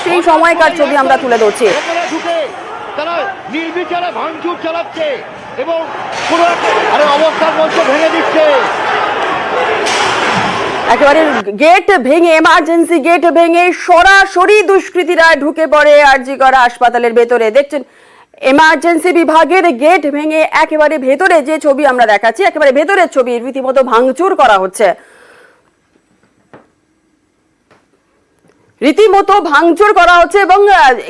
সেই সময়কার ছবি আমরা তুলে ধরছি। তারা নির্বিচারে ভাঙচুর চালাচ্ছে এবং পুরো অবস্থার মধ্যে ভেঙে দিচ্ছে। একেবারে গেট ভেঙে, এমার্জেন্সি গেট ভেঙে সরাসরি দুষ্কৃতীরা ঢুকে পড়ে আরজি কর হাসপাতালের ভেতরে। দেখছেন এমার্জেন্সি বিভাগের গেট ভেঙে একেবারে ভেতরে যে ছবি আমরা দেখাচ্ছি, একেবারে ভেতরের ছবি, রীতিমতো ভাঙচুর করা হচ্ছে, রীতিমতো ভাঙচুর করা হচ্ছে। এবং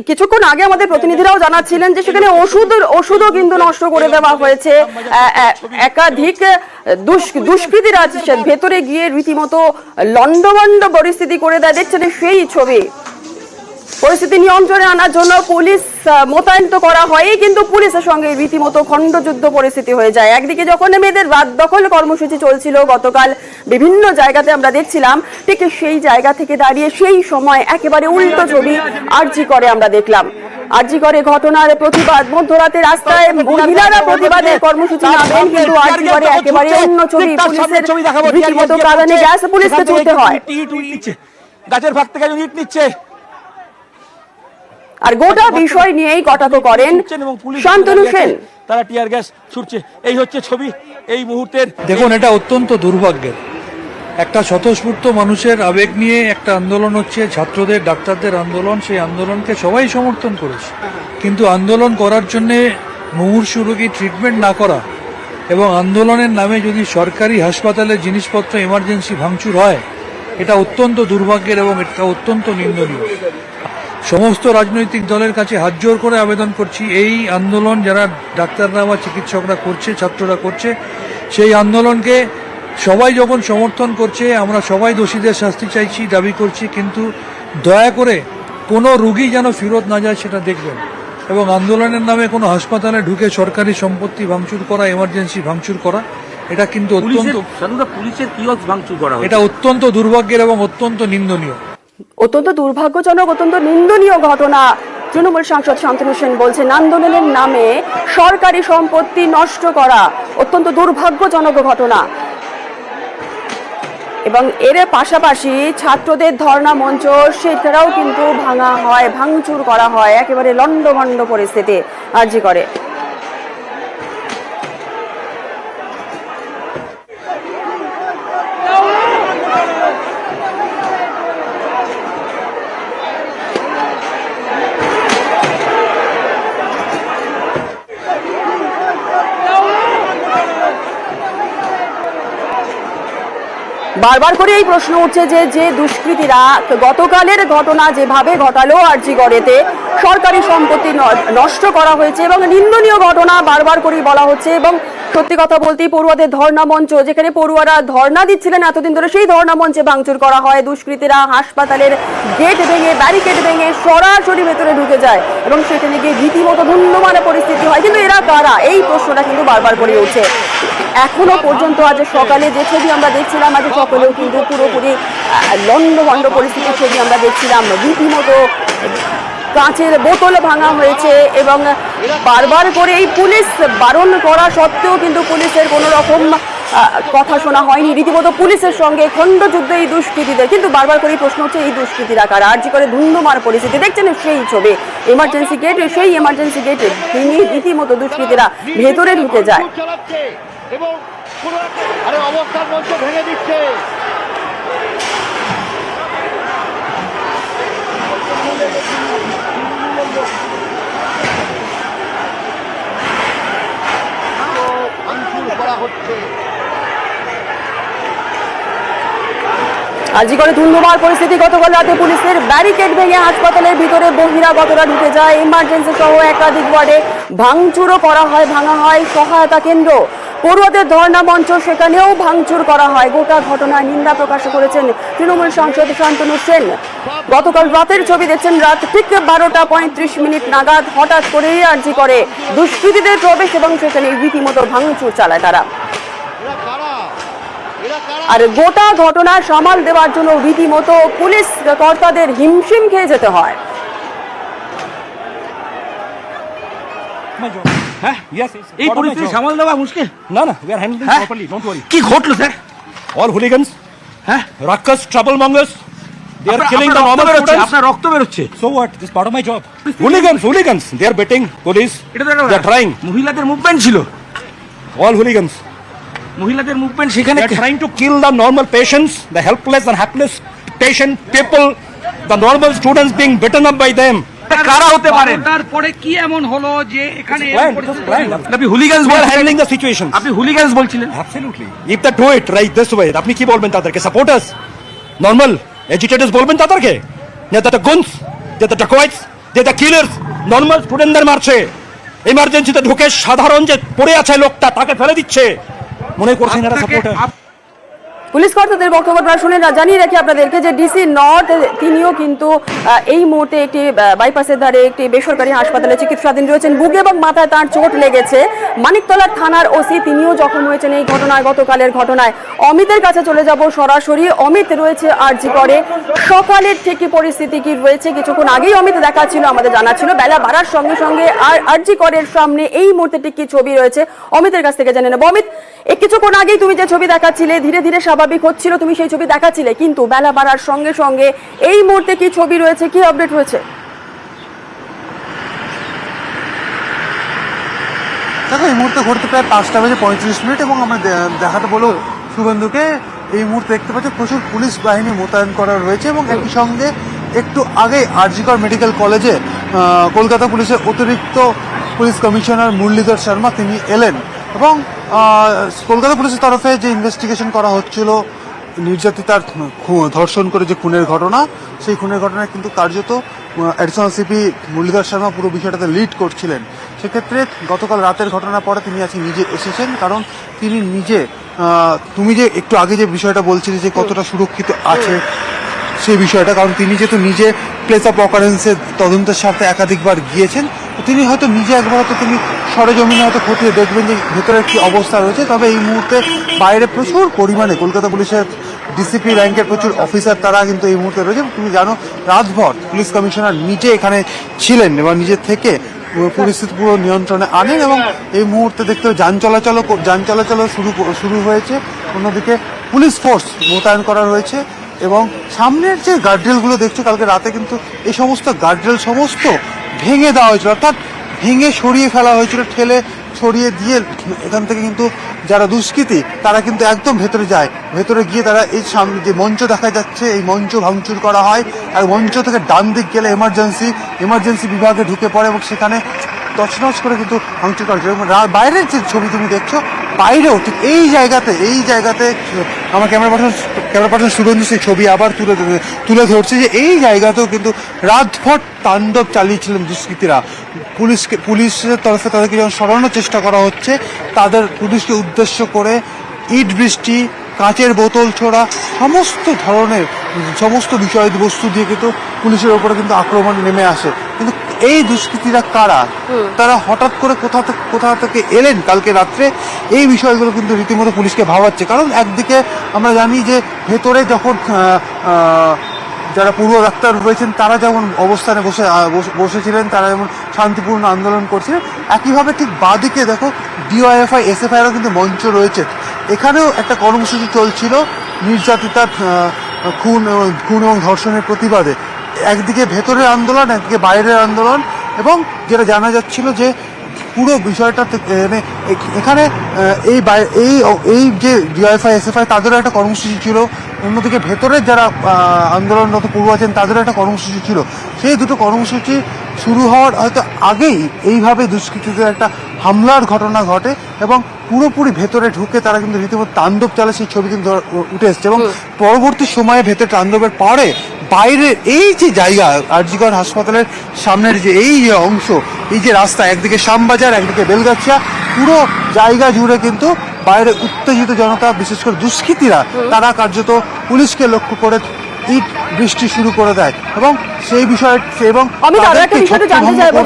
কিছুক্ষণ আগে আমাদের প্রতিনিধিরাও জানাচ্ছিলেন যে সেখানে ওষুধও কিন্তু নষ্ট করে দেওয়া হয়েছে। একাধিক দুষ্কৃতীরা ভেতরে গিয়ে রীতিমতো লন্ডভন্ড পরিস্থিতি করে দেয়। দেখছেন সেই ছবি। পরিস্থিতি নিয়ন্ত্রণে আনার জন্য পুলিশ মোতায়েন তো করা হয়, কিন্তু পুলিশের সঙ্গে রীতিমতো খণ্ডযুদ্ধ পরিস্থিতি হয়ে যায়। একদিকে যখন মেয়েদের রাত দখল কর্মসূচি চলছিল গতকাল বিভিন্ন জায়গাতে আমরা দেখছিলাম, ঠিক সেই জায়গা থেকে দাঁড়িয়ে সেই সময় একেবারে উল্টো ছবি আরজি করে আমরা দেখলাম। আরজি করে ঘটনার প্রতিবাদ, মধ্যরাতে রাস্তায় মহিলারা প্রতিবাদের কর্মসূচি নামেন, কিন্তু আরজি করে একেবারে অন্য ছবি। পুলিশের রীতিমতো কাঁদানে গ্যাস পুলিশকে ছুটতে হয়, গাছের ফাঁক থেকে ইট নিচ্ছে। আর গোটা বিষয় নিয়েই কটাক্ষ করেন শান্তনু সেন। তারা টিয়ার গ্যাস ছুটছে। এই হচ্ছে ছবি এই মুহূর্তের। দেখুন, এটা অত্যন্ত দুর্ভাগ্যের। একটা স্বতঃস্ফূর্ত মানুষের আবেগ নিয়ে একটা আন্দোলন হচ্ছে, ছাত্রদের ডাক্তারদের আন্দোলন। সেই আন্দোলনকে সবাই সমর্থন করেছে, কিন্তু আন্দোলন করার জন্য মুমূর্ষু রোগী ট্রিটমেন্ট না করা এবং আন্দোলনের নামে যদি সরকারি হাসপাতালের জিনিসপত্র এমার্জেন্সি ভাঙচুর হয়, এটা অত্যন্ত দুর্ভাগ্যের এবং এটা অত্যন্ত নিন্দনীয়। সমস্ত রাজনৈতিক দলের কাছে হাত জোর করে আবেদন করছি, এই আন্দোলন যারা ডাক্তাররা বা চিকিৎসকরা করছে, ছাত্ররা করছে, সেই আন্দোলনকে সবাই যখন সমর্থন করছে, আমরা সবাই দোষীদের শাস্তি চাইছি, দাবি করছি, কিন্তু দয়া করে কোনো রুগী যেন ফেরত না যায় সেটা দেখবেন। এবং আন্দোলনের নামে কোনো হাসপাতালে ঢুকে সরকারি সম্পত্তি ভাঙচুর করা, এমার্জেন্সি ভাঙচুর করা, এটা কিন্তু পুলিশের কিয়স ভাঙচুর করা, এটা অত্যন্ত দুর্ভাগ্যের এবং অত্যন্ত নিন্দনীয়। অত্যন্ত দুর্ভাগ্যজনক, অত্যন্ত নিন্দনীয় ঘটনা। তৃণমূল সাংসদ শান্তনু সেন বলছেন আন্দোলনের নামে সরকারি সম্পত্তি নষ্ট করা অত্যন্ত দুর্ভাগ্যজনক ঘটনা। এবং এর পাশাপাশি ছাত্রদের ধর্ণা মঞ্চ সেটাও কিন্তু ভাঙা হয়, ভাঙচুর করা হয়, একেবারে লন্ডভন্ড পরিস্থিতি আরজি করে। বারবার করে এই প্রশ্ন উঠছে যে দুষ্কৃতীরা গতকালের ঘটনা যেভাবে ঘটালো আরজি করেতে, সরকারি সম্পত্তি নষ্ট করা হয়েছে এবং নিন্দনীয় ঘটনা বারবার করেই বলা হচ্ছে। এবং সত্যি কথা বলতে পড়ুয়াদের ধর্ণা মঞ্চ, যেখানে পড়ুয়ারা ধর্ণা দিচ্ছিলেন এতদিন ধরে, সেই ধর্ণা মঞ্চে ভাঙচুর করা হয়। দুষ্কৃতীরা হাসপাতালের গেট ভেঙে, ব্যারিকেড ভেঙে সরাসরি ভেতরে ঢুকে যায় এবং সেখানে গিয়ে রীতিমতো ধুন্ধুমানের পরিস্থিতি হয়। কিন্তু এরা কারা, এই প্রশ্নটা কিন্তু বারবার করে উঠছে। এখনো পর্যন্ত আজ সকালে যে ছবি আমরা দেখছিলাম, আজ সকালেও কিন্তু পুরোপুরি লন্ডভন্ড পরিস্থিতির ছবি আমরা দেখছিলাম। রীতিমতো কাঁচের বোতল ভাঙা হয়েছে এবং বারবার করে এই পুলিশ বারণ করা সত্ত্বেও কিন্তু পুলিশের কোনো রকম কথা শোনা হয়নি। রীতিমতো পুলিশের সঙ্গে খণ্ডযুদ্ধ এই দুষ্কৃতীদের। কিন্তু বারবার করে প্রশ্ন হচ্ছে এই দুষ্কৃতীরা কারা। আরজি করে ধুন্ধুমার পরিস্থিতি দেখছেন সেই ছবি, এমার্জেন্সি গেট, সেই এমার্জেন্সি গেটে ভেঙে রীতিমতো দুষ্কৃতীরা ভেতরে ঢুকে যায় এবং পুরো অবস্থার মধ্যে ভেঙে দিচ্ছে। আরজি করে ধুন্ধুমার পরিস্থিতি। গতকাল রাতে পুলিশের ব্যারিকেড ভেঙে হাসপাতালের ভিতরে বহিরাগতরা ঢুকে যায়। ইমার্জেন্সি সহ একাধিক ওয়ার্ডে ভাঙচুরও করা হয়, ভাঙা হয় সহায়তা কেন্দ্র। পড়ুয়াদের ধর্ণা মঞ্চ, সেখানেও ভাঙচুর করা হয়। গোটা ঘটনায় নিন্দা প্রকাশ করেছেন তৃণমূল সাংসদ শান্তনু সেন। গতকাল রাতের ছবি দেখছেন, রাত ঠিক 12:35 নাগাদ হঠাৎ করেই আরজি করে দুষ্কৃতীদের প্রবেশ এবং সেখানে রীতিমতো ভাঙচুর চালায় তারা। আর গোটা ঘটনা সামাল দেওয়ার জন্য রীতিমতো পুলিশ কর্তাদের হিমশিম খেয়ে যেতে হয়। এই পরিস্থিতি সামাল দেওয়া মুশকিল। না, we are handling properly, don't worry. কি ঘটলো স্যার? All hooligans, হ্যাঁ, ruckus, trouble mongers, They are killing the normal students. আপনার রক্ত বেরোচ্ছে। So what? This is part of my job. Hooligans. They are betting. Police. এটা তো They are trying. মহিলাদের movement ছিল, All hooligans. মহিলাদের movement সেখানে। They are trying to kill the normal patients, the helpless and hapless patient people, the normal students being beaten up by them. কারা হতে পারেন? তারপরে কি এমন হলো যে এখানে আপনি হুলিগানস We are বলছিলেন, handling the situation. আপনি হুলিগানস বলছিলেন। Absolutely. If they do it right this way, আপনি কি বলবেন তাদেরকে? Supporters, normal agitators বলবেন তাদেরকে যে তারা guns, যে তারা dacoits, যে তারা killers, normal স্টুডেন্টদের মারছে, এমার্জেন্সিতে ঢুকে সাধারণ যে পড়ে আছে লোকটা তাকে ফেলে দিচ্ছে, মনে করছেন এরা সাপোর্টার? পুলিশ কর্তাদের বক্তব্য আপনারা শুনে জানিয়ে রাখি আপনাদেরকে যে ডিসি নর্থ তিনিও কিন্তু এই মুহূর্তে একটি বাইপাসের ধারে একটি বেসরকারি হাসপাতালে চিকিৎসাধীন রয়েছেন। বুকে এবং মাথায় তার চোট লেগেছে। মানিকতলার থানার ওসি তিনিও জখম হয়েছেন এই ঘটনায়, গতকালের ঘটনায়। অমিতের কাছে চলে যাব সরাসরি। অমিত রয়েছে আরজি করে, সকালের থেকে পরিস্থিতি কি রয়েছে? কিছুক্ষণ আগেই অমিত দেখাচ্ছিল, আমাদের জানা ছিল। বেলা বাড়ার সঙ্গে সঙ্গে আরজি করের সামনে এই মুহূর্তে ঠিক কি ছবি রয়েছে অমিতের কাছ থেকে জেনে নেব। অমিত, কিছুক্ষণ আগেই তুমি যে ছবি দেখাচ্ছিলে, ধীরে ধীরে স্বাভাবিক হচ্ছিল, তুমি সেই ছবি দেখাচ্ছিলে, কিন্তু বেলা বাড়ার সঙ্গে সঙ্গে এই মুহূর্তে কি ছবি রয়েছে, কি আপডেট রয়েছে? দেখো, এই মুহূর্তে ঘটতে প্রায় 5:35 এবং আমরা দেখাতে বলো শুভেন্দুকে। এই মুহূর্তে দেখতে পাচ্ছি প্রচুর পুলিশ বাহিনী মোতায়েন করা রয়েছে এবং একই সঙ্গে একটু আগে আরজিকর মেডিকেল কলেজে কলকাতা পুলিশের অতিরিক্ত পুলিশ কমিশনার মুরলীধর শর্মা তিনি এলেন এবং কলকাতা পুলিশের তরফে যে ইনভেস্টিগেশন করা হচ্ছিল নির্যাতিতার ধর্ষণ করে যে খুনের ঘটনা, সেই খুনের ঘটনায় কিন্তু কার্যত অ্যাডিশনাল সিপি মুরলীধর শর্মা পুরো বিষয়টাতে লিড করছিলেন। সেক্ষেত্রে গতকাল রাতের ঘটনার পরে তিনি আজকে নিজে এসেছেন, কারণ তিনি নিজে তুমি যে একটু আগে যে বিষয়টা বলছিলে যে কতটা সুরক্ষিত আছে সেই বিষয়টা, কারণ তিনি যেহেতু নিজে প্লেস অফ অকারেন্সের তদন্তের স্বার্থে একাধিকবার গিয়েছেন, তিনি হয়তো নিজে একবার হয়তো তিনি সরেজমিনে হয়তো খতিয়ে দেখবেন যে ভেতরের কি অবস্থা রয়েছে। তবে এই মুহূর্তে বাইরে প্রচুর পরিমাণে কলকাতা পুলিশের ডিসিপি র্যাঙ্কের প্রচুর অফিসার তারা কিন্তু এই মুহূর্তে রয়েছে। তুমি জানো রাতভর পুলিশ কমিশনার নিজে এখানে ছিলেন এবং নিজের থেকে পরিস্থিতি পুরো নিয়ন্ত্রণে আনেন এবং এই মুহূর্তে দেখতে যান চলাচল শুরু হয়েছে। অন্যদিকে পুলিশ ফোর্স মোতায়েন করা হয়েছে এবং সামনের যে গার্ডরেলগুলো দেখছো, কালকে রাতে কিন্তু এই সমস্ত গার্ডরেল সমস্ত ভেঙে দেওয়া হয়েছিল, অর্থাৎ ভেঙে সরিয়ে ফেলা হয়েছিল, ঠেলে সরিয়ে দিয়ে এখান থেকে কিন্তু যারা দুষ্কৃতী তারা কিন্তু একদম ভেতরে যায়। ভেতরে গিয়ে তারা এই সামনে যে মঞ্চ দেখা যাচ্ছে এই মঞ্চ ভাঙচুর করা হয়, আর মঞ্চ থেকে ডান দিক গেলে এমার্জেন্সি বিভাগে ঢুকে পড়ে এবং সেখানে তছনছ করে কিন্তু ভাঙচুর করা হয়েছে। এবং বাইরের যে ছবি তুমি দেখছো, বাইরেও ঠিক এই জায়গাতে আমার ক্যামেরা পার্সন শুভেন্দু সেই ছবি আবার তুলে ধরছে যে এই জায়গাতেও কিন্তু রাতভর তাণ্ডব চালিয়েছিলেন দুষ্কৃতীরা। পুলিশের তরফে তাদেরকে যখন সরানোর চেষ্টা করা হচ্ছে, তাদের পুলিশকে উদ্দেশ্য করে ইট বৃষ্টি, কাঁচের বোতল ছোড়া, সমস্ত ধরনের সমস্ত বিষয়বস্তু দিয়ে কিন্তু পুলিশের ওপরে কিন্তু আক্রমণ নেমে আসে। কিন্তু এই দুষ্কৃতীরা কারা, তারা হঠাৎ করে কোথা থেকে এলেন কালকে রাত্রে, এই বিষয়গুলো কিন্তু রীতিমতো পুলিশকে ভাবাচ্ছে। কারণ একদিকে আমরা জানি যে ভেতরে যখন যারা পূর্ব ডাক্তার রয়েছেন তারা যেমন অবস্থানে বসেছিলেন, তারা যেমন শান্তিপূর্ণ আন্দোলন করছিলেন, একইভাবে ঠিক বাঁদিকে দেখো ডিওয়াইএফআই এসএফআইয়েরও কিন্তু মঞ্চ রয়েছে। এখানেও একটা কর্মসূচি চলছিল নির্যাতিতার খুন এবং ধর্ষণের প্রতিবাদে। একদিকে ভেতরের আন্দোলন, একদিকে বাইরের আন্দোলন, এবং যেটা জানা যাচ্ছিল যে পুরো বিষয়টা এখানে এই যে ডিওয়াইএফআই এসএফআই তাদেরও একটা কর্মসূচি ছিল, অন্যদিকে ভেতরের যারা আন্দোলনরত পূর্ব আছেন তাদেরও একটা কর্মসূচি ছিল। সেই দুটো কর্মসূচি শুরু হওয়ার হয়তো আগেই এইভাবে দুষ্কৃতীদের একটা হামলার ঘটনা ঘটে এবং পুরোপুরি ভেতরে ঢুকে তারা কিন্তু রীতিমতো তাণ্ডব চালে, সেই ছবি কিন্তু উঠে এসছে। এবং পরবর্তী সময়ে ভেতরে তাণ্ডবের পরে বাইরের এই যে জায়গা আরজিকর হাসপাতালের সামনের যে এই যে অংশ, এই যে রাস্তা, একদিকে শ্যামবাজার একদিকে বেলগাছিয়া, পুরো জায়গা জুড়ে কিন্তু বাইরে উত্তেজিত জনতা, বিশেষ করে দুষ্কৃতীরা, তারা কার্যত পুলিশকে লক্ষ্য করে ইট বৃষ্টি শুরু করে দেয় এবং সেই বিষয়ে এবং আমি আরো একটা বিষয় জানতে চাইবো,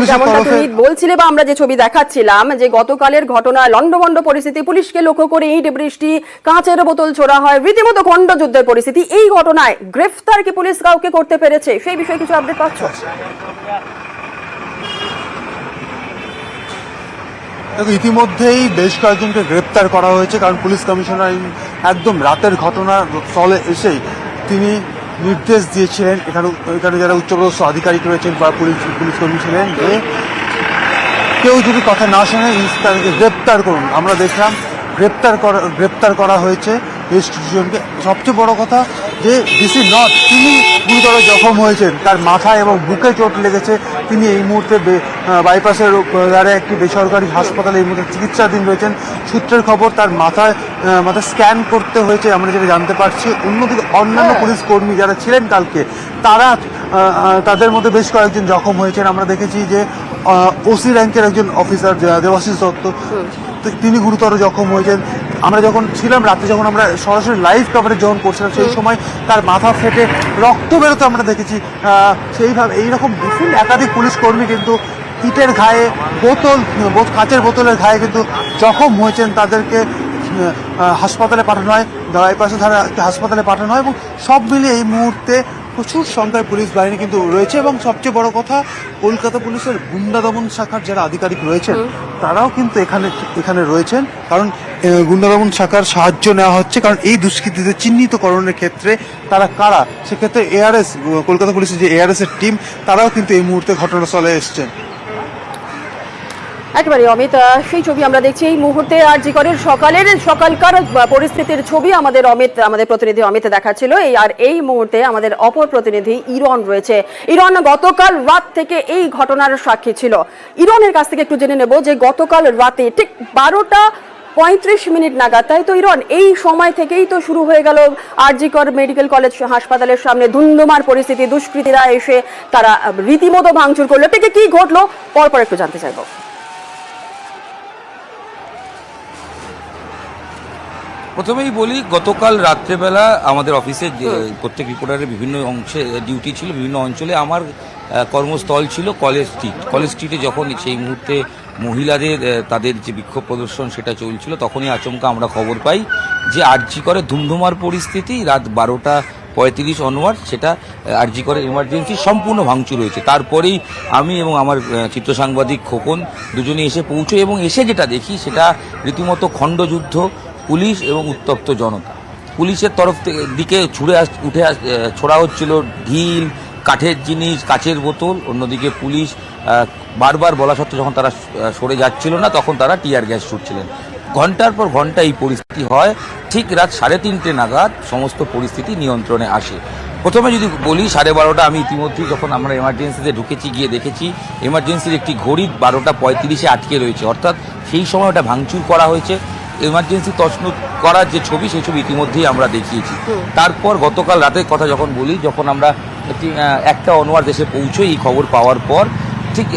যেমনটা তুমি বলছিলে বা আমরা যে ছবি দেখাচ্ছিলাম যে গতকালের ঘটনা লন্ডভন্ড পরিস্থিতি, পুলিশকে লক্ষ্য করে ইট বৃষ্টি, কাঁচের বোতল ছোড়া হয়, রীতিমতো খণ্ডযুদ্ধের পরিস্থিতি। এই ঘটনায় গ্রেফতার কি পুলিশ কাউকে করতে পেরেছে, সেই বিষয়ে কিছু আপডেট পাচ্ছ? ইতিমধ্যেই বেশ কয়েকজনকে গ্রেপ্তার করা হয়েছে, কারণ পুলিশ কমিশনার একদম রাতের ঘটনার স্থলে এসেই তিনি নির্দেশ দিয়েছিলেন এখানে যারা উচ্চপদস্থ আধিকারিক রয়েছেন বা পুলিশ কর্মী ছিলেন যে কেউ যদি কথা না শোনে তাদেরকে গ্রেপ্তার করুন। আমরা দেখলাম গ্রেপ্তার করা হয়েছে ইনস্টিটিউশনকে। সবচেয়ে বড় কথা যে ডিসি নর্থ তিনি গুরুতর জখম হয়েছেন, তার মাথায় এবং বুকে চোট লেগেছে। তিনি এই মুহূর্তে বাইপাসের দ্বারা একটি বেসরকারি হাসপাতালে এই মুহূর্তে চিকিৎসাধীন রয়েছেন। সূত্রের খবর তার মাথায় স্ক্যান করতে হয়েছে, আমরা যেটা জানতে পারছি। অন্যদিকে অন্যান্য পুলিশ কর্মী যারা ছিলেন কালকে তাদের মধ্যে বেশ কয়েকজন জখম হয়েছেন। আমরা দেখেছি যে ওসি র্যাঙ্কের একজন অফিসার দেবাশিস দত্ত তিনি গুরুতর জখম হয়েছেন। আমরা যখন ছিলাম রাতে, যখন আমরা সরাসরি লাইভ কভারেজ যখন করছিলাম, সেই সময় তার মাথা ফেটে রক্ত বেরোতে আমরা দেখেছি। সেইভাবে এইরকম বিভিন্ন একাধিক পুলিশ কর্মী কিন্তু ইটের ঘায়ে কাঁচের বোতলের ঘায়ে কিন্তু জখম হয়েছেন। তাদেরকে হাসপাতালে পাঠানো হয়, বাইপাসে হাসপাতালে পাঠানো হয় এবং সব মিলিয়ে এই মুহূর্তে প্রচুর সংখ্যায় পুলিশ বাহিনী কিন্তু রয়েছে। এবং সবচেয়ে বড় কথা, কলকাতা পুলিশের গুন্ডা দমন শাখার যারা আধিকারিক রয়েছেন তারাও কিন্তু এখানে রয়েছেন, কারণ গুন্ডা দমন শাখার সাহায্য নেওয়া হচ্ছে। কারণ এই দুষ্কৃতীদের চিহ্নিতকরণের ক্ষেত্রে তারা কারা, সেক্ষেত্রে এআরএস, কলকাতা পুলিশের যে এআরএস এর টিম, তারাও কিন্তু এই মুহূর্তে ঘটনাস্থলে এসছেন। একেবারে অমিত, সেই ছবি আমরা দেখছি এই মুহূর্তে আরজি করের সকালকার পরিস্থিতির ছবি আমাদের প্রতিনিধি অমিত দেখাচ্ছিল। এই মুহূর্তে আমাদের অপর প্রতিনিধি ইরন রয়েছে। ইরন গতকাল রাত থেকে এই ঘটনার সাক্ষী ছিল। ইরনের কাছ থেকে একটু জেনে নেব যে গতকাল রাতে ঠিক 12:35 নাগাদ, তাই তো ইরন, এই সময় থেকেই তো শুরু হয়ে গেল আরজি কর মেডিকেল কলেজ হাসপাতালের সামনে ধুন্ধুমার পরিস্থিতি। দুষ্কৃতীরা এসে তারা রীতিমতো ভাঙচুর করলো। ঠিক কি ঘটলো পরপর একটু জানতে চাইবো। প্রথমেই বলি, গতকাল রাত্রেবেলা আমাদের অফিসে প্রত্যেক রিপোর্টারের বিভিন্ন অংশে ডিউটি ছিল, বিভিন্ন অঞ্চলে। আমার কর্মস্থল ছিল কলেজ স্ট্রিটে। যখন সেই মুহূর্তে মহিলাদের তাদের যে বিক্ষোভ প্রদর্শন সেটা চলছিল, তখনই আচমকা আমরা খবর পাই যে আরজি করে ধুমধুমার পরিস্থিতি। রাত 12:35 অনওয়ার্ড সেটা আরজি করে এমার্জেন্সি সম্পূর্ণ ভাঙচুর হয়েছে। তারপরেই আমি এবং আমার চিত্র সাংবাদিক খোকন দুজনে এসে পৌঁছই এবং এসে যেটা দেখি সেটা রীতিমতো খণ্ডযুদ্ধ। পুলিশ এবং উত্তপ্ত জনতা। পুলিশের তরফ দিকে ছোড়া হচ্ছিল ঢিল, কাঠের জিনিস, কাচের বোতল। অন্যদিকে পুলিশ বারবার বলা সত্ত্বেও যখন তারা সরে যাচ্ছিল না, তখন তারা টিয়ার গ্যাস ছুটছিলেন। ঘন্টার পর ঘন্টা এই পরিস্থিতি হয়। ঠিক রাত 3:30 নাগাদ সমস্ত পরিস্থিতি নিয়ন্ত্রণে আসে। প্রথমে যদি বলি 12:30, আমি ইতিমধ্যেই যখন আমরা এমার্জেন্সিতে ঢুকেছি, গিয়ে দেখেছি এমার্জেন্সির একটি ঘড়ি 12:35 আটকে রয়েছে, অর্থাৎ সেই সময় ওটা ভাঙচুর করা হয়েছে। এমার্জেন্সি তছনছ করার যে ছবি, সেই ছবি ইতিমধ্যেই আমরা দেখিয়েছি। তারপর গতকাল রাতের কথা যখন বলি, যখন আমরা 1টা অনওয়ার্ড এসে পৌঁছই এই খবর পাওয়ার পর, ঠিক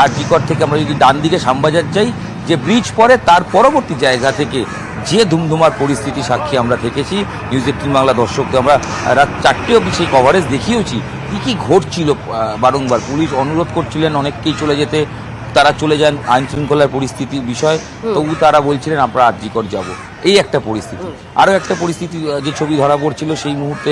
আরজি কর থেকে আমরা যদি ডান দিকে শ্যামবাজার যাই, যে ব্রিজ পরে তার পরবর্তী জায়গা থেকে যে ধুমধুমার পরিস্থিতি সাক্ষী আমরা থেকেছি। নিউজ 18 বাংলা দর্শকদের আমরা রাত 4টে অবধি সেই কভারেজ দেখিয়েছি। কি ঘটছিল বারংবার। পুলিশ অনুরোধ করছিলেন অনেককেই চলে যেতে, তারা চলে যান। আইন শৃঙ্খলার পরিস্থিতির বিষয়, তবু তারা বলছিলেন আমরা আরজি কর যাব। এই একটা পরিস্থিতি। আরও একটা পরিস্থিতি যে ছবি ধরা পড়ছিল সেই মুহূর্তে,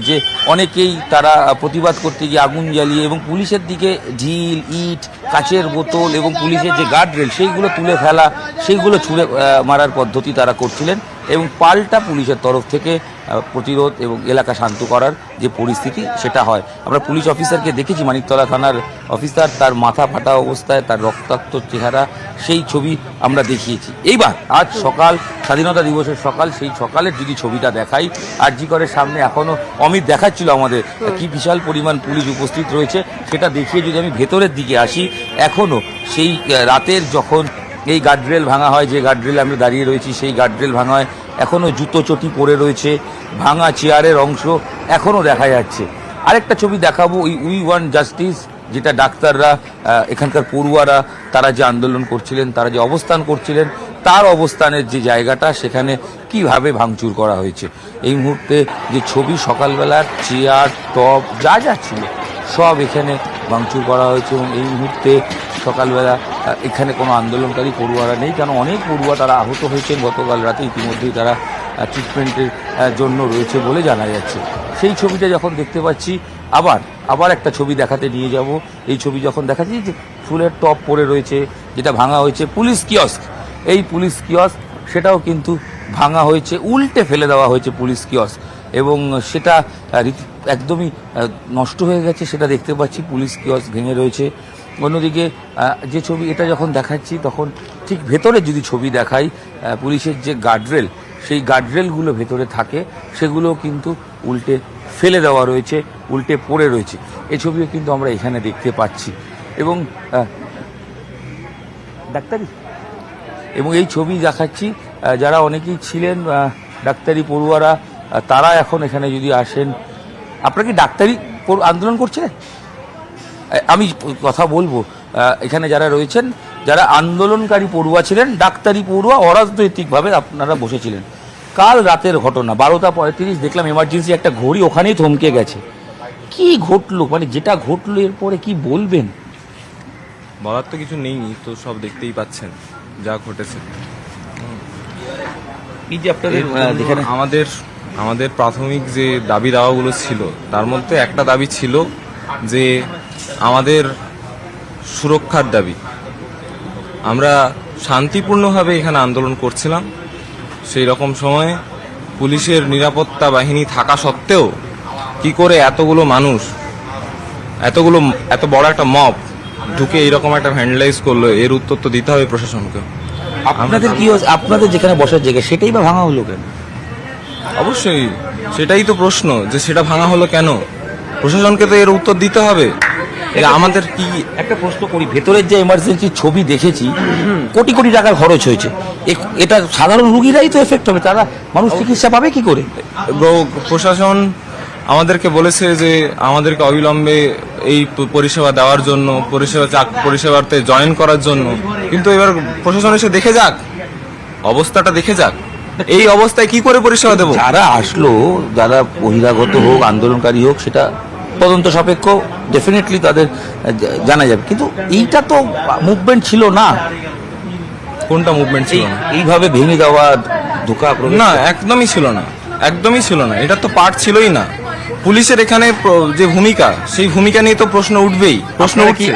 যে অনেকেই তারা প্রতিবাদ করতে গিয়ে আগুন জ্বালিয়ে এবং পুলিশের দিকে ঢিল, ইট, কাচের বোতল এবং পুলিশের যে গার্ডরেল সেইগুলো তুলে ফেলা, সেইগুলো ছুঁড়ে মারার পদ্ধতি তারা করছিলেন। এবং পাল্টা পুলিশের তরফ থেকে প্রতিরোধ এবং এলাকা শান্ত করার যে পরিস্থিতি সেটা হয়। আমরা পুলিশ অফিসারকে দেখেছি, মানিকতলা থানার অফিসার, তার মাথা ফাটা অবস্থায়, তার রক্তাক্ত চেহারা, সেই ছবি আমরা দেখিয়েছি। এইবার আজ সকাল, স্বাধীনতা দিবসের সকাল, সেই সকালের যদি ছবিটা দেখাই, আরজি করের সামনে এখনও অমিত দেখাচ্ছিল আমাদের কি বিশাল পরিমাণ পুলিশ উপস্থিত রয়েছে, সেটা দেখিয়ে যদি আমি ভেতরের দিকে আসি, এখনও সেই রাতের যখন এই গার্ডরেল ভাঙা হয়, যে গার্ডরেল আমরা দাঁড়িয়ে রয়েছি সেই গার্ডরেল ভাঙা হয়, এখনও জুতো চটি পড়ে রয়েছে, ভাঙা চেয়ারের অংশ এখনও দেখা যাচ্ছে। আরেকটা ছবি দেখাবো, উই ওয়ান্ট জাস্টিস, যেটা ডাক্তাররা, এখানকার পড়ুয়ারা, তারা যে আন্দোলন করছিলেন, তারা যে অবস্থান করছিলেন, তার অবস্থানের যে জায়গাটা, সেখানে কিভাবে ভাঙচুর করা হয়েছে। এই মুহূর্তে যে ছবি, সকালবেলার চেয়ার, টব যা ছিল সব এখানে ভাঙচুর করা হয়েছে। এবং এই মুহূর্তে সকালবেলা এখানে কোনো আন্দোলনকারী পড়ুয়ারা নেই, কারণ অনেক পড়ুয়া তারা আহত হয়েছেন গতকাল রাতে। ইতিমধ্যেই তারা ট্রিটমেন্টের জন্য রয়েছে বলে জানা যাচ্ছে। সেই ছবিটা যখন দেখতে পাচ্ছি, আবার একটা ছবি দেখাতে নিয়ে যাব। এই ছবি যখন দেখাচ্ছি, যে ফুলের টপ পড়ে রয়েছে, যেটা ভাঙা হয়েছে পুলিশ কিয়স্ক, এই পুলিশ কিয়স্ক সেটাও কিন্তু ভাঙা হয়েছে, উল্টে ফেলে দেওয়া হয়েছে পুলিশ কিয়স্ক। এবং সেটা একদমই নষ্ট হয়ে গেছে, সেটা দেখতে পাচ্ছি। পুলিশ কিয়স্ক ভেঙে রয়েছে। অন্যদিকে যে ছবি এটা যখন দেখাচ্ছি তখন ঠিক ভেতরে যদি ছবি দেখাই, পুলিশের যে গার্ডরেল, সেই গার্ডরেলগুলো ভেতরে থাকে, সেগুলো কিন্তু উল্টে ফেলে দেওয়া রয়েছে, উল্টে পড়ে রয়েছে। এই ছবিও কিন্তু আমরা এখানে দেখতে পাচ্ছি। এবং ডাক্তারি এবং এই ছবি দেখাচ্ছি, যারা অনেকেই ছিলেন ডাক্তারি পড়ুয়ারা, তারা এখন এখানে যদি আসেন। আপনারা কি ডাক্তারি আন্দোলন করছিলেন? আমি কথা বলবো, এখানে যারা রয়েছেন, যারা আন্দোলনকারী পড়ুয়া ছিলেন, ডাক্তারি পড়ুয়া, অরাজনৈতিকভাবে আপনারা বসেছিলেন। কাল রাতের ঘটনা 12:35 দেখলাম এমার্জেন্সি একটা ঘড়ি ওখানেই থমকে গেছে। কি ঘটলো, মানে যেটা ঘটলো এরপরে কি বলবেন? বলার তো কিছু নেই, তো সব দেখতেই পাচ্ছেন যা ঘটেছে। এই যে আপনাদের যেখানে আমাদের প্রাথমিক যে দাবি দাওয়াগুলো ছিল, তার মধ্যে একটা দাবি ছিল যে আমাদের সুরক্ষার দাবি। আমরা শান্তিপূর্ণভাবে এখানে আন্দোলন করছিলাম, সেই রকম সময়ে পুলিশের নিরাপত্তা বাহিনী থাকা সত্ত্বেও কি করে এতগুলো মানুষ, এত বড় একটা মব ঢুকে এইরকম একটা ভ্যান্ডালাইজ করলো, এর উত্তর তো দিতে হবে প্রশাসনকে। আপনাদের কি আপনাদের যেখানে বসার জায়গা সেটাই বা ভাঙা হলো কেন? অবশ্যই সেটাই তো প্রশ্ন, যে সেটা ভাঙা হলো কেন? প্রশাসনকে তো এর উত্তর দিতে হবে। আমাদের কি একটা প্রশ্ন করি, ভেতরের যে এমার্জেন্সি ছবি দেখেছি, কোটি কোটি টাকার খরচ হয়েছে, এটা সাধারণ রুগীরাই তো এফেক্ট হবে, তারা মানুষ চিকিৎসা পাবে কি করে? প্রশাসন আমাদেরকে বলেছে যে আমাদেরকে অবিলম্বে এই পরিষেবা দেওয়ার জন্য, পরিষেবাতে জয়েন করার জন্য, কিন্তু এবার প্রশাসন এসে দেখে যাক, অবস্থাটা দেখে যাক। এই অবস্থায় কি করে পরিষেবা দেবো? যারা আসলো, যারা বহিরাগত হোক, আন্দোলনকারী হোক, সেটা তদন্ত সাপেক্ষ, ডেফিনেটলি তাদের জানা যাবে, কিন্তু এইটা তো মুভমেন্ট ছিল না। কোনটা মুভমেন্ট ছিল না? এইভাবে ভেঙে দেওয়া, ধোকা না, একদমই ছিল না, একদমই ছিল না। এটা তো পার্ট ছিলই না। পুলিশের এখানে যে ভূমিকা, সেই ভূমিকা নিয়ে তো প্রশ্ন উঠবেই।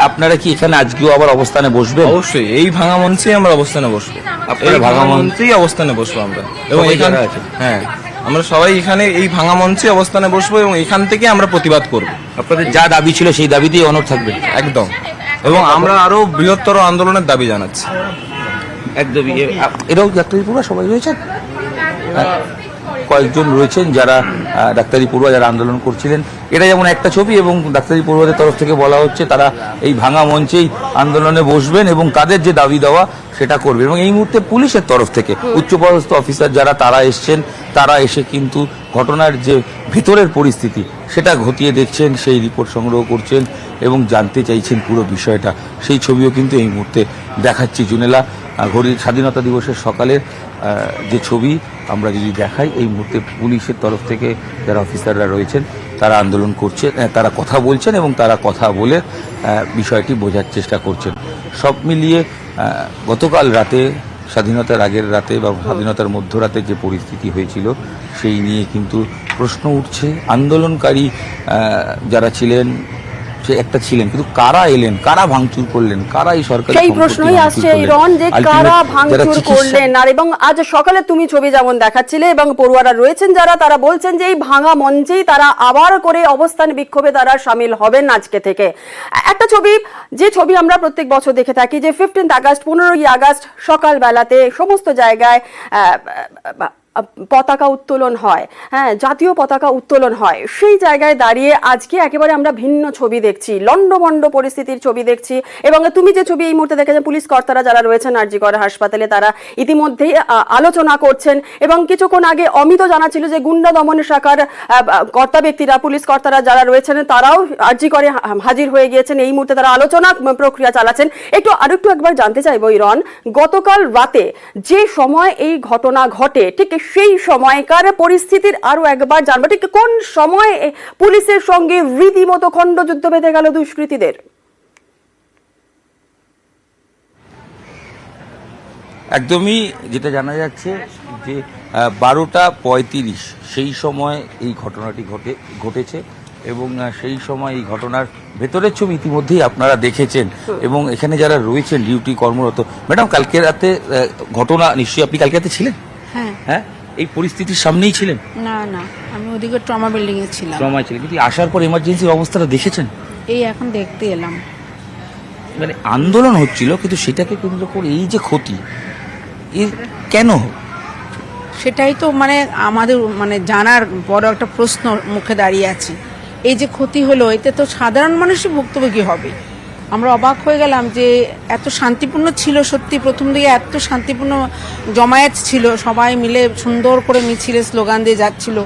আপনারা কি এখানে আজকেও আবার অবস্থানে বসবেন? অবশ্যই, এই ভাঙা মঞ্চেই আমরা অবস্থানে বসবো। এই ভাঙা মঞ্চেই অবস্থানে বসবো আমরা, এবং এখানে হ্যাঁ, আমরা সবাই এখানে এই ভাঙা মঞ্চে অবস্থানে বসবো, এবং এখান থেকে আমরা প্রতিবাদ করব। আপনাদের যা দাবি ছিল সেই দাবিতেই অনড় থাকবে একদম, এবং আমরা আরো বৃহত্তর আন্দোলনের দাবি জানাচ্ছি। একদমই। এরাও ডাক্তারি পড়ুয়া সবাই রয়েছেন, কয়েকজন রয়েছেন যারা ডাক্তারি পড়ুয়া, যারা আন্দোলন করছিলেন। এটা যেমন একটা ছবি, এবং ডাক্তারি পড়ুয়াদের তরফ থেকে বলা হচ্ছে তারা এই ভাঙা মঞ্চেই আন্দোলনে বসবেন এবং তাদের যে দাবি দেওয়া সেটা করবে। এবং এই মুহূর্তে পুলিশের তরফ থেকে উচ্চপদস্থ অফিসার যারা, তারা এসছেন, তারা এসে কিন্তু ঘটনার যে ভিতরের পরিস্থিতি সেটা খতিয়ে দেখছেন, সেই রিপোর্ট সংগ্রহ করছেন এবং জানতে চাইছেন পুরো বিষয়টা। সেই ছবিও কিন্তু এই মুহূর্তে দেখাচ্ছি। জুনেলা, ঘড়ির স্বাধীনতা দিবসের সকালের যে ছবি আমরা যদি দেখাই, এই মুহূর্তে পুলিশের তরফ থেকে যারা অফিসাররা রয়েছেন তারা আন্দোলন করছে, তারা কথা বলছেন এবং তারা কথা বলে বিষয়টি বোঝার চেষ্টা করছেন। সব মিলিয়ে গতকাল রাতে, স্বাধীনতার আগের রাতে বা স্বাধীনতার মধ্যরাতে যে পরিস্থিতি হয়েছিল, সেই নিয়ে কিন্তু প্রশ্ন উঠছে। আন্দোলনকারী যারা ছিলেন, সে একটা ছিলেন, কিন্তু কারা এলেন, কারা ভাঙচুর করলেন, কারা এই সরকার, সেই প্রশ্নই আসছে রন, যে কারা ভাঙচুর করলেন। আর এবং আজ সকালে তুমি ছবি যেমন দেখাচ্ছিলে, এবং পড়ুয়ারা রয়েছেন যারা, তারা বলছেন যে এই ভাঙা মঞ্চেই তারা আবার করে অবস্থান বিক্ষোভে তারা সামিল হবেন আজকে থেকে। একটা ছবি, যে ছবি আমরা প্রত্যেক বছর দেখে থাকি, যে 15 আগস্ট, 15ই আগস্ট সকালবেলাতে সমস্ত জায়গায় পতাকা উত্তোলন হয়, হ্যাঁ, জাতীয় পতাকা উত্তোলন হয়, সেই জায়গায় দাঁড়িয়ে আজকে একেবারে আমরা ভিন্ন ছবি দেখছি, লন্ডভন্ড পরিস্থিতির ছবি দেখছি। এবং তুমি যে ছবি এই মুহূর্তে দেখেছেন, পুলিশ কর্তারা যারা রয়েছেন আরজিকর হাসপাতালে, তারা ইতিমধ্যেই আলোচনা করছেন। এবং কিছুক্ষণ আগে অমিত জানাচ্ছিল যে গুন্ডা দমন শাখার কর্তা ব্যক্তিরা, পুলিশ কর্তারা যারা রয়েছেন, তারাও আরজিকরে হাজির হয়ে গিয়েছেন। এই মুহূর্তে তারা আলোচনা প্রক্রিয়া চালাচ্ছেন। আরেকটু একবার জানতে চাইবো ইরন, গতকাল রাতে যে সময় এই ঘটনা ঘটে, ঠিক সেই সময়কার পরিস্থিতির আরো একবার জানবো, ঠিক কোন সময় পুলিশের সঙ্গে রীতিমতো খণ্ডযুদ্ধ বেঁধে গেল দুষ্কৃতীদের? একদমই, যেটা জানা যাচ্ছে যে 12:35 সেই সময় এই ঘটনাটি ঘটেছে, এবং সেই সময় এই ঘটনার ভেতরের ছবি ইতিমধ্যেই আপনারা দেখেছেন। এবং এখানে যারা রয়েছেন ডিউটি কর্মরত, ম্যাডাম, কালকে রাতে ঘটনা, নিশ্চয়ই আপনি কালকে রাতে ছিলেন? হ্যাঁ, এই পরিস্থিতির সামনেই ছিলেন? না না, আমি ওদিকে ট্রমা বিল্ডিং এ ছিলাম। সময় ছিল, কিন্তু আসার পর এমার্জেন্সির অবস্থাটা দেখেছেন? এই এখন দেখতে এলাম। মানে আন্দোলন হচ্ছিল, কিন্তু সেটাকে কেন্দ্র করে এই যে ক্ষতি, এর কেন? সেটাই তো মানে আমাদের মানে জানার বড় একটা প্রশ্ন মুখে দাঁড়িয়ে আছে। এই যে ক্ষতি হলো, এতে তো সাধারণ মানুষই ভুক্তভোগী হবে। আমরা অবাক হয়ে গেলাম যে এত শান্তিপূর্ণ ছিল, সত্যি প্রথম দিকে এত শান্তিপূর্ণ জমায়েত ছিল, সবাই মিলে সুন্দর করে মিছিলে স্লোগান দিয়ে যাচ্ছিল।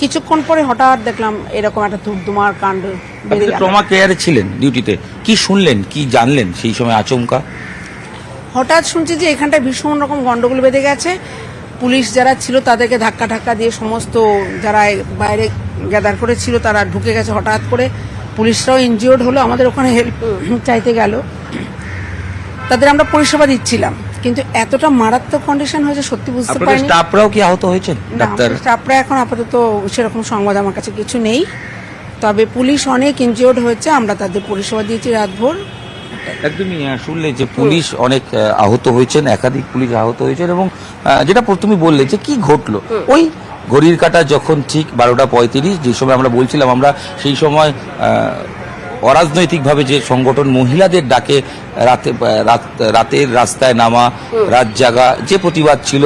কিছুক্ষণ পরে হঠাৎ দেখলাম এরকম একটা ধুমধুমার কাণ্ড বেড়ে গেল। ট্রমা কেয়ারে ছিলেন ডিউটিতে, কি শুনলেন, কি জানলেন সেই সময় আচমকা? হঠাৎ শুনছি যে এখানটায় ভীষণ রকম গন্ডগোল বেঁধে গেছে। পুলিশ যারা ছিল তাদেরকে ধাক্কা ধাক্কা দিয়ে সমস্ত যারা বাইরে গ্যাদার করেছিল তারা ঢুকে গেছে হঠাৎ করে। পুলিশরাও ইনজিওর্ড হলো, আমাদের ওখানে হেল্প চাইতে গেল, তাদের আমরা পরিষেবা দিচ্ছিলাম। কিন্তু এতটা মারাত্মক কন্ডিশন হয়েছে সত্যি বুঝতে আপনাদের পারিনি। স্টাফরাও কি আহত হয়েছেন? ডাক্তার স্টাফরা এখন আপাতত সেরকম সংবাদ আমার কাছে কিছু নেই, তবে পুলিশ অনেক ইনজিওর্ড হয়েছে, আমরা তাদের পরিষেবা দিয়েছি রাতভর। একদমই শুনলে যে পুলিশ অনেক আহত হয়েছেন, একাধিক পুলিশ আহত হয়েছেন। এবং যেটা প্রথমে বললে যে কি ঘটলো, ওই ঘড়ির কাঁটা যখন ঠিক 12:35, যে সময় আমরা বলছিলাম, আমরা সেই সময় অরাজনৈতিকভাবে যে সংগঠন মহিলাদের ডাকে রাতের রাস্তায় নামা, রাত জাগা যে প্রতিবাদ ছিল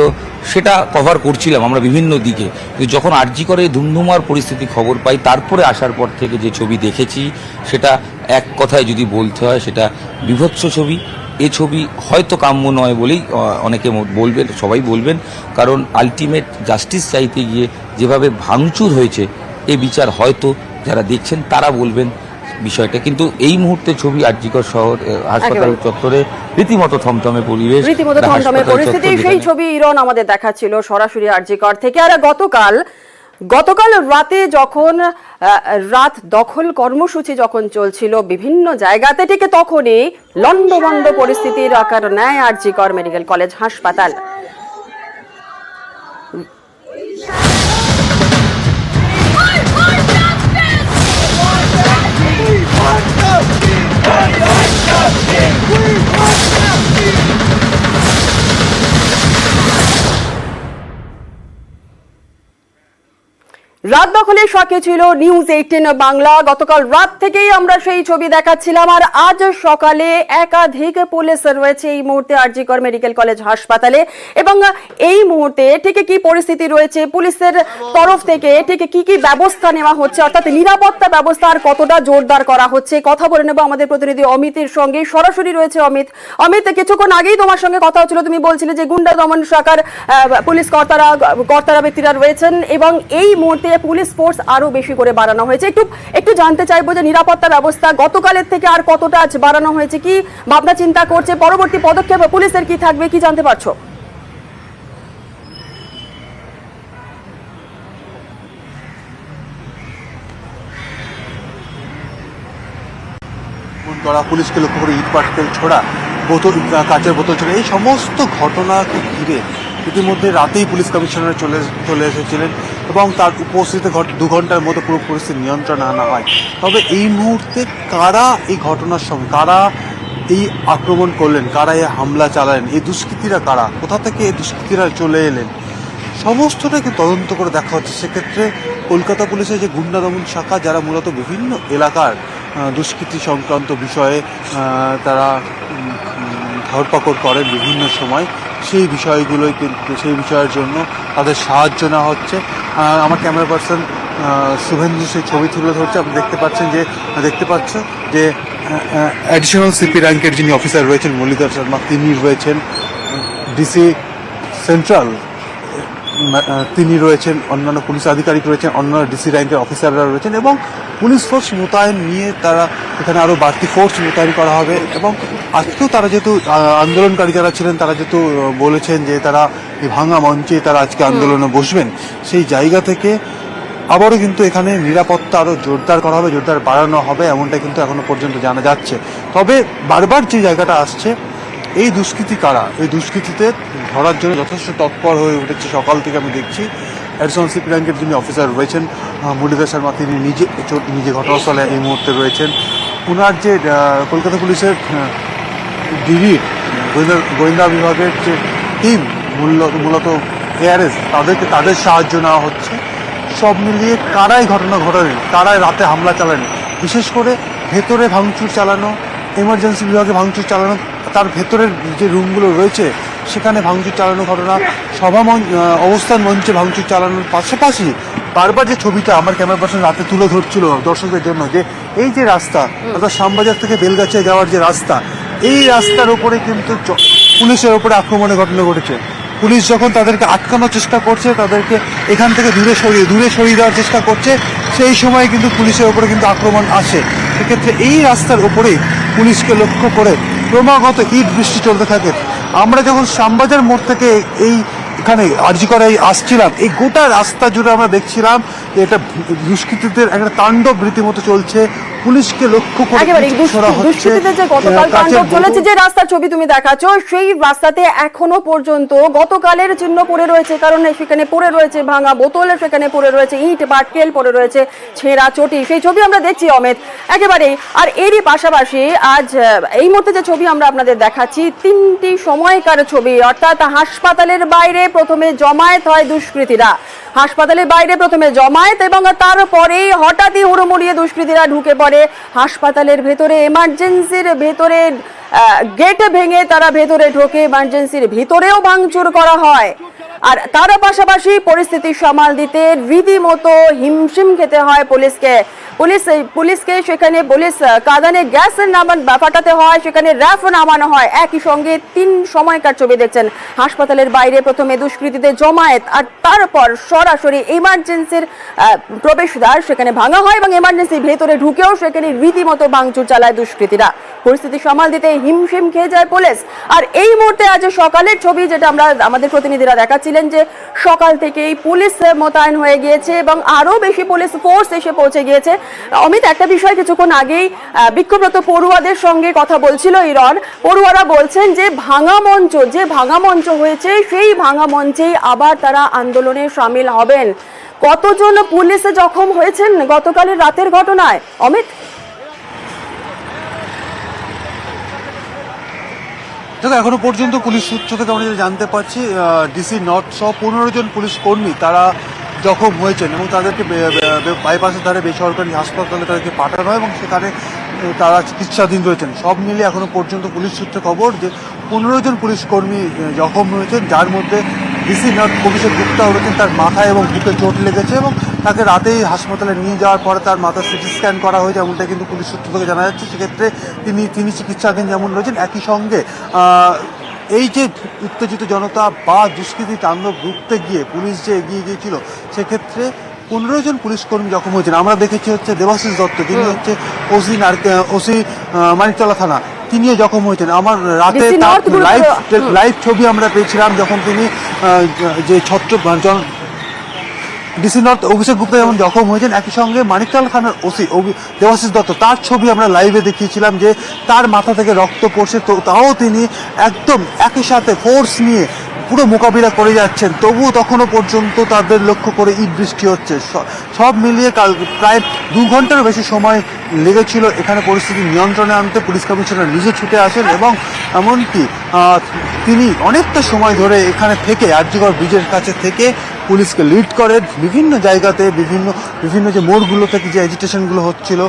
সেটা কভার করছিলাম আমরা বিভিন্ন দিকে। কিন্তু যখন আরজি করে ধুমধুমার পরিস্থিতি খবর পাই, তারপরে আসার পর থেকে যে ছবি দেখেছি, সেটা এক কথায় যদি বলতে হয়, সেটা বিভৎস ছবি। এ ছবি হয়তো কাম্য নয় বলেই অনেকে বলবেন, সবাই বলবেন, কারণ আলটিমেট জাস্টিস চাইতে গিয়ে যেভাবে ভাঙচুর হয়েছে, এ বিচার হয়তো যারা দেখছেন তারা বলবেন বিষয়টা। কিন্তু এই মুহূর্তে ছবি আরজিকর শহর হাসপাতাল চত্বরে রীতিমতো থমথমে পরিবেশ, রীতিমতো থমথমে পরিস্থিতি। সেই ছবি ইরন আমাদের দেখাচ্ছিল সরাসরি আরজিকর থেকে। আর গতকাল রাতে যখন রাত দখল কর্মসূচি যখন চলছিল বিভিন্ন জায়গাতে, ঠিক তখনই লন্ডভন্ড পরিস্থিতির আকার নেয় আরজিকর মেডিকেল কলেজ হাসপাতাল। রাত দখলের শখে ছিল নিউজ 18 বাংলা। গতকাল রাত থেকেই আমরা সেই ছবি দেখাচ্ছিলাম। আর আজ সকালে একাধিক পুলিশ রয়েছে এই মুহূর্তে আরজিকর মেডিকেল কলেজ হাসপাতালে। এবং এই মুহূর্তে ঠিক কি পরিস্থিতি রয়েছে, পুলিশের তরফ থেকে ঠিক কি কি ব্যবস্থা নেওয়া হচ্ছে, অর্থাৎ নিরাপত্তা ব্যবস্থা আর কতটা জোরদার করা হচ্ছে, কথা বলে নেব আমাদের প্রতিনিধি অমিতের সঙ্গে। সরাসরি রয়েছে অমিত, কিছুক্ষণ আগেই তোমার সঙ্গে কথা হচ্ছিল, তুমি বলছিলে যে গুন্ডা দমন শাখার পুলিশ কর্তারা ব্যক্তিরা রয়েছেন এবং এই মুহূর্তে পুলিশ ফোর্স আরো বেশি করে বাড়ানো হয়েছে। একটু জানতে চাইবো যে নিরাপত্তা ব্যবস্থা গতকালের থেকে আর কতটা আজ বাড়ানো হয়েছে, কি ভাবনা চিন্তা করছে, পরবর্তী পদক্ষেপ পুলিশের কি থাকবে, কি জানতে পারছো? পুলিশকে লক্ষ্য করে ইট পাটকেল ছোড়া, কাঁচের বোতল ছোড়া, এই সমস্ত ঘটনাকে ঘিরে ইতিমধ্যে রাতেই পুলিশ কমিশনার চলে এসেছিলেন এবং তার উপস্থিতিতে 2 ঘন্টার মধ্যে পুরো পরিস্থিতি নিয়ন্ত্রণে আনা হয়। তবে এই মুহূর্তে কারা এই ঘটনার সঙ্গে, কারা এই আক্রমণ করলেন, কারা এই হামলা চালালেন, এই দুষ্কৃতীরা কারা, কোথা থেকে এই দুষ্কৃতীরা চলে এলেন, সমস্তটাকে তদন্ত করে দেখা হচ্ছে। সেক্ষেত্রে কলকাতা পুলিশের যে গুন্ডা দমন শাখা, যারা মূলত বিভিন্ন এলাকার দুষ্কৃতি সংক্রান্ত বিষয়ে তারা ধরপাকড় করেন বিভিন্ন সময়, সেই বিষয়গুলোই কিন্তু সেই বিষয়ের জন্য তাদের সাহায্য নেওয়া হচ্ছে। আমার ক্যামেরা পার্সন শুভেন্দু সেই ছবি তুলে ধরছে। আপনি দেখতে পাচ্ছ যে অ্যাডিশনাল সিপি র্যাঙ্কের যিনি অফিসার রয়েছেন মুরলীধর শর্মা, তিনি রয়েছেন, ডিসি সেন্ট্রাল তিনি রয়েছেন, অন্যান্য পুলিশ আধিকারিক রয়েছেন, অন্যান্য ডিসি র্যাঙ্কের অফিসাররা রয়েছেন এবং পুলিশ ফোর্স মোতায়েন নিয়ে তারা এখানে আরও বাড়তি ফোর্স মোতায়েন করা হবে। এবং আজকেও তারা যেহেতু আন্দোলনকারী যারা ছিলেন, তারা যেহেতু বলেছেন যে তারা এই ভাঙা মঞ্চে তারা আজকে আন্দোলনে বসবেন, সেই জায়গা থেকে আবারও কিন্তু এখানে নিরাপত্তা আরও জোরদার করা হবে, জোরদার বাড়ানো হবে, এমনটা কিন্তু এখনো পর্যন্ত জানা যাচ্ছে। তবে বারবার যে জায়গাটা আসছে, এই দুষ্কৃতী কারা, এই দুষ্কৃতীতে ধরার জন্য যথেষ্ট তৎপর হয়ে উঠেছে সকাল থেকে। আমি দেখছি অ্যাডিশনাল সিপি র্যাঙ্কের যিনি অফিসার রয়েছেন মুরলীধর শর্মা, তিনি নিজে ঘটনাস্থলে এই মুহূর্তে রয়েছেন। ওনার যে কলকাতা পুলিশের ডিবি গোয়েন্দা বিভাগের যে টিম মূলত এআরএস তাদেরকে তাদের সাহায্য নেওয়া হচ্ছে। সব মিলিয়ে কারাই ঘটনা ঘটালেন, কারাই রাতে হামলা চালানো, বিশেষ করে ভেতরে ভাঙচুর চালানো, এমার্জেন্সি বিভাগে ভাঙচুর চালানো, তার ভেতরের যে রুমগুলো রয়েছে সেখানে ভাঙচুর চালানো ঘটনা, অবস্থান মঞ্চে ভাঙচুর চালানোর পাশাপাশি বারবার যে ছবিটা আমার ক্যামেরা পার্সন রাতে তুলে ধরছিল দর্শকদের জন্য, যে এই যে রাস্তা অর্থাৎ শ্যামবাজার থেকে বেলগাছিয়া যাওয়ার যে রাস্তা, এই রাস্তার ওপরে কিন্তু পুলিশের ওপরে আক্রমণের ঘটনা ঘটেছে। পুলিশ যখন তাদেরকে আটকানোর চেষ্টা করছে, তাদেরকে এখান থেকে দূরে সরিয়ে দেওয়ার চেষ্টা করছে, সেই সময় কিন্তু পুলিশের ওপরে কিন্তু আক্রমণ আসে। সেক্ষেত্রে এই রাস্তার ওপরেই পুলিশকে লক্ষ্য করে ক্রমাগত ইট বৃষ্টি চলতে থাকে। আমরা যখন শ্যামবাজার মোড় থেকে এখানে আরজিকরায় আসছিলাম, এই গোটা রাস্তা জুড়ে আমরা দেখছিলাম যে এটা দুষ্কৃতীদের একটা তাণ্ডব রীতিমতো চলছে। পুলিশকে লক্ষ্য করে একেবারে ছোড়া হচ্ছে, দুষ্কৃতীদের যে গতকাল কাচের তাণ্ডব চলেছে, বোতল- যে রাস্তার ছবি তুমি দেখাচ্ছ, সেই রাস্তাতে এখনো পর্যন্ত গতকালের চিহ্ন পড়ে রয়েছে। কারণ সেখানে পড়ে রয়েছে ভাঙা বোতল, সেখানে পড়ে রয়েছে ইট পাটকেল, পড়ে রয়েছে ছেঁড়া চটি, সেই ছবি আমরা দেখছি অমিত একেবারেই। আর এরই পাশাপাশি আজ এই মুহূর্তে যে ছবি আমরা আপনাদের দেখাচ্ছি, 3টি সময়কার ছবি, অর্থাৎ হাসপাতালের বাইরে প্রথমে জমায়েত হয় দুষ্কৃতীরা, হাসপাতালের বাইরে প্রথমে জমায়েত এবং তারপরেই হঠাৎই হুড়োমুড়িয়ে দুষ্কৃতীরা ঢুকে পড়ে হাসপাতালের ভেতরে, এমার্জেন্সির ভেতরে গেট ভেঙে তারা ভেতরে ঢোকে, এমার্জেন্সির ভিতরেও ভাঙচুর করা হয়। আর তার পাশাপাশি পরিস্থিতি সামাল দিতে রীতিমতো হিমশিম খেতে হয় পুলিশকে সেখানে পুলিশ কাঁদানে গ্যাস ফাটাতে হয়, সেখানে র্যাফ নামানো হয়। একই সঙ্গে 3 সময়কার ছবি দেখছেন, হাসপাতালের বাইরে প্রথমে দুষ্কৃতীদের জমায়েত, আর তারপর সরাসরি এমার্জেন্সির প্রবেশদ্বার সেখানে ভাঙা হয় এবং এমার্জেন্সির ভেতরে ঢুকেও সেখানে রীতিমতো ভাঙচুর চালায় দুষ্কৃতীরা। পরিস্থিতি সামাল দিতে হিমশিম খেয়ে যায় পুলিশ। আর এই মুহূর্তে আজ সকালের ছবি যেটা আমরা আমাদের প্রতিনিধিরা দেখাচ্ছিলেন, যে সকাল থেকেই পুলিশ মোতায়েন হয়ে গিয়েছে এবং আরো বেশি পুলিশ ফোর্স এসে পৌঁছে গিয়েছে। অমিত, একটা বিষয় কিছুক্ষণ আগেই বিক্ষোভরত পড়ুয়াদের সঙ্গে কথা বলছিল ইরন, পড়ুয়ারা বলছেন যে ভাঙা মঞ্চ হয়েছে, সেই ভাঙা মঞ্চেই আবার তারা আন্দোলনে সামিল হবেন। কতজন পুলিশ জখম হয়েছেন গতকালের রাতের ঘটনায় অমিত? দেখো, এখনো পর্যন্ত পুলিশ সূত্র থেকে আমরা যেটা জানতে পারছি, ডিসি নর্থ সহ 15 জন পুলিশ কর্মী তারা জখম হয়েছেন এবং তাদেরকে বাইপাসের ধারে বেসরকারি হাসপাতালে তাদেরকে পাঠানো হয় এবং সেখানে তারা চিকিৎসাধীন রয়েছেন। সব মিলিয়ে এখনো পর্যন্ত পুলিশ সূত্রে খবর যে 15 জন পুলিশ কর্মী জখম হয়েছেন, যার মধ্যে ডিসি নর্থ অভিষেক গুপ্তা রয়েছেন, তার মাথায় এবং বুকে চোট লেগেছে এবং তাকে রাতেই হাসপাতালে নিয়ে যাওয়ার পরে তার মাথা সিটি স্ক্যান করা হয়েছে, এমনটা কিন্তু পুলিশ সূত্র থেকে জানা যাচ্ছে। সেক্ষেত্রে তিনি চিকিৎসাধীন যেমন রয়েছেন, একই সঙ্গে এই যে উত্তেজিত জনতা বা দুষ্কৃতী তাণ্ডব রুখতে গিয়ে পুলিশ যে এগিয়ে গিয়েছিল, সেক্ষেত্রে 15 জন পুলিশ কর্মী জখম হয়েছেন। আমরা দেখেছি হচ্ছে দেবাশিস দত্ত, তিনি হচ্ছে ওসি মানিকতলা থানা, তিনিও জখম হয়েছেন। আমার রাতে লাইভ ছবি আমরা পেয়েছিলাম যখন তিনি যে ডিসি নর্থ অভিষেক গুপ্তা যেমন জখম হয়েছেন, একই সঙ্গে মানিকতলা থানার ওসি দেবাশিস দত্ত, তার ছবি আমরা লাইভে দেখিয়েছিলাম যে তার মাথা থেকে রক্ত পড়ছে, তো তাও তিনি একদম একই সাথে ফোর্স নিয়ে পুরো মোকাবিলা করে যাচ্ছেন, তবুও তখনও পর্যন্ত তাদের লক্ষ্য করে ইট বৃষ্টি হচ্ছে। সব মিলিয়ে প্রায় 2 ঘন্টারও বেশি সময় লেগেছিল এখানে পরিস্থিতি নিয়ন্ত্রণে আনতে। পুলিশ কমিশনার নিজে ছুটে আসেন এবং এমনকি তিনি অনেকটা সময় ধরে এখানে থেকে আরজিকর ব্রিজের কাছে থেকে পুলিশকে লিড করে বিভিন্ন জায়গাতে, বিভিন্ন যে মোড়গুলো থেকে যে এজিটেশনগুলো হচ্ছিল,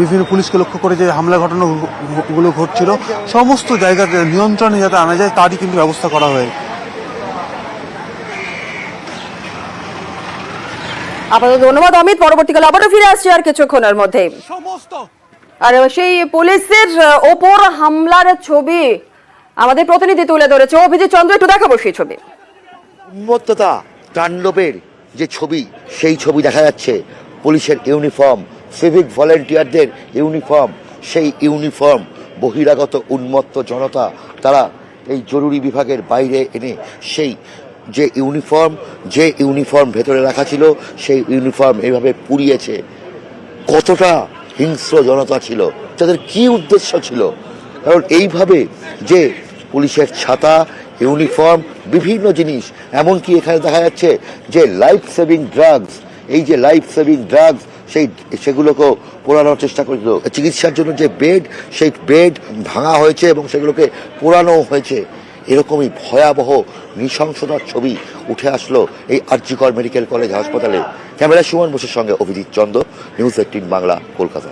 বিভিন্ন পুলিশকে লক্ষ্য করে যে হামলা ঘটনাগুলো ঘটছিল, সমস্ত জায়গাতে নিয়ন্ত্রণে যাতে আনা যায় তারই কিন্তু ব্যবস্থা করা হয়। আপাতত ধন্যবাদ অমিত, পরবর্তীকালে আবারও ফিরে আসছি আর কিছুক্ষণের মধ্যে। আর সেই পুলিশের ওপর হামলার ছবি আমাদের প্রতিনিধি তুলে ধরেছে অভিজিৎ চন্দ্র, একটু দেখাবো সেই ছবি। উন্মত্ততা তাণ্ডবের যে ছবি, সেই ছবি দেখা যাচ্ছে। পুলিশের ইউনিফর্ম, সিভিক ভলেন্টিয়ারদের ইউনিফর্ম, সেই ইউনিফর্ম বহিরাগত উন্মত্ত জনতা তারা এই জরুরি বিভাগের বাইরে এনে সেই যে ইউনিফর্ম ভেতরে রাখা ছিল, সেই ইউনিফর্ম এইভাবে পুড়িয়েছে। কতটা হিংস্র জনতা ছিল, তাদের কি উদ্দেশ্য ছিল? কারণ এইভাবে যে পুলিশের ছাতা, ইউনিফর্ম, বিভিন্ন জিনিস, এমনকি এখানে দেখা যাচ্ছে যে লাইফ সেভিং ড্রাগস, সেগুলোকেও পোড়ানোর চেষ্টা করেছিল। চিকিৎসার জন্য যে বেড, সেই বেড ভাঙা হয়েছে এবং সেগুলোকে পোড়ানো হয়েছে। এরকমই ভয়াবহ নৃশংসতার ছবি উঠে আসলো এই আরজিকর মেডিকেল কলেজ হাসপাতালে। ক্যামেরা সুমন বোসের সঙ্গে অভিজিৎ চন্দ, নিউজ 18 বাংলা, কলকাতা।